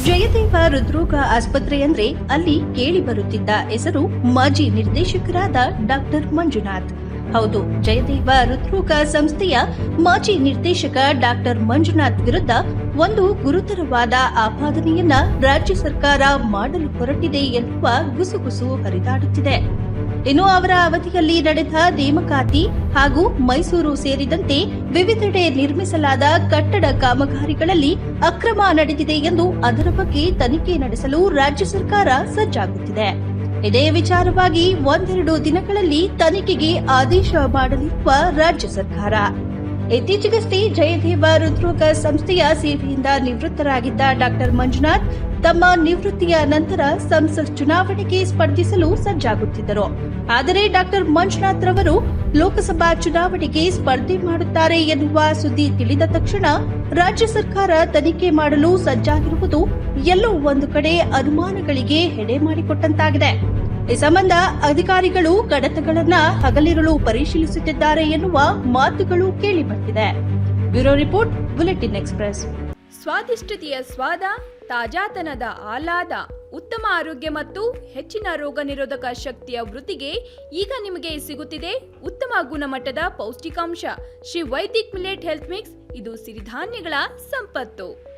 ಜಯದೇವ ಹೃದ್ರೋಗ ಆಸ್ಪತ್ರೆ ಅಂದ್ರೆ ಅಲ್ಲಿ ಕೇಳಿ ಬರುತ್ತಿದ್ದ ಹೆಸರು ಮಾಜಿ ನಿರ್ದೇಶಕರಾದ ಡಾಕ್ಟರ್ ಮಂಜುನಾಥ್. ಹೌದು, ಜಯದೇವ ಹೃದ್ರೋಗ ಸಂಸ್ಥೆಯ ಮಾಜಿ ನಿರ್ದೇಶಕ ಡಾಕ್ಟರ್ ಮಂಜುನಾಥ್ ವಿರುದ್ಧ ಒಂದು ಗುರುತರವಾದ ಆಪಾದನೆಯನ್ನ ರಾಜ್ಯ ಸರ್ಕಾರ ಮಾಡಲು ಹೊರಟಿದೆ ಎನ್ನುವ ಗುಸುಗುಸು ಹರಿದಾಡುತ್ತಿದೆ. ಇನ್ನು ಅವರ ಅವಧಿಯಲ್ಲಿ ನಡೆದ ನೇಮಕಾತಿ ಹಾಗೂ ಮೈಸೂರು ಸೇರಿದಂತೆ ವಿವಿಧೆಡೆ ನಿರ್ಮಿಸಲಾದ ಕಟ್ಟಡ ಕಾಮಗಾರಿಗಳಲ್ಲಿ ಅಕ್ರಮ ನಡೆದಿದೆ ಎಂದು ಅದರ ಬಗ್ಗೆ ತನಿಖೆ ನಡೆಸಲು ರಾಜ್ಯ ಸರ್ಕಾರ ಸಜ್ಜಾಗುತ್ತಿದೆ. ಇದೇ ವಿಚಾರವಾಗಿ ಒಂದೆರಡು ದಿನಗಳಲ್ಲಿ ತನಿಖೆಗೆ ಆದೇಶ ಮಾಡಲಿರುವ ರಾಜ್ಯ ಸರ್ಕಾರ. ಇತ್ತೀಚೆಗಷ್ಟೇ ಜಯದೇವ ಹೃದ್ರೋಗ ಸಂಸ್ಥೆಯ ಸೇವೆಯಿಂದ ನಿವೃತ್ತರಾಗಿದ್ದ ಡಾಕ್ಟರ್ ಮಂಜುನಾಥ್ ತಮ್ಮ ನಿವೃತ್ತಿಯ ನಂತರ ಸಂಸತ್ ಚುನಾವಣೆಗೆ ಸ್ಪರ್ಧಿಸಲು ಸಜ್ಜಾಗುತ್ತಿದ್ದರು. ಆದರೆ ಡಾಕ್ಟರ್ ಮಂಜುನಾಥ್ ರವರು ಲೋಕಸಭಾ ಚುನಾವಣೆಗೆ ಸ್ಪರ್ಧೆ ಮಾಡುತ್ತಾರೆ ಎನ್ನುವ ಸುದ್ದಿ ತಿಳಿದ ತಕ್ಷಣ ರಾಜ್ಯ ಸರ್ಕಾರ ತನಿಖೆ ಮಾಡಲು ಸಜ್ಜಾಗಿರುವುದು ಎಲ್ಲೋ ಒಂದು ಕಡೆ ಅನುಮಾನಗಳಿಗೆ ಎಡೆ ಮಾಡಿಕೊಟ್ಟಂತಾಗಿದೆ. ಈ ಸಂಬಂಧ ಅಧಿಕಾರಿಗಳು ಕಡತಗಳನ್ನ ಹಗಲಿರುಳು ಪರಿಶೀಲಿಸುತ್ತಿದ್ದಾರೆ ಎನ್ನುವ ಮಾತುಗಳು ಕೇಳಿಬಂದಿದೆ. Bureau report, bulletin express. ಸ್ವಾದಿಷ್ಟತೆಯ ಸ್ವಾದ, ತಾಜಾತನದ ಆಹ್ಲಾದ, ಉತ್ತಮ ಆರೋಗ್ಯ ಮತ್ತು ಹೆಚ್ಚಿನ ರೋಗ ನಿರೋಧಕ ಶಕ್ತಿಯ ವೃದ್ಧಿಗೆ ಈಗ ನಿಮಗೆ ಸಿಗುತ್ತಿದೆ ಉತ್ತಮ ಗುಣಮಟ್ಟದ ಪೌಷ್ಟಿಕಾಂಶ Shri Vaidik millet health mix. ಇದು ಸಿರಿಧಾನ್ಯಗಳ ಸಂಪತ್ತು.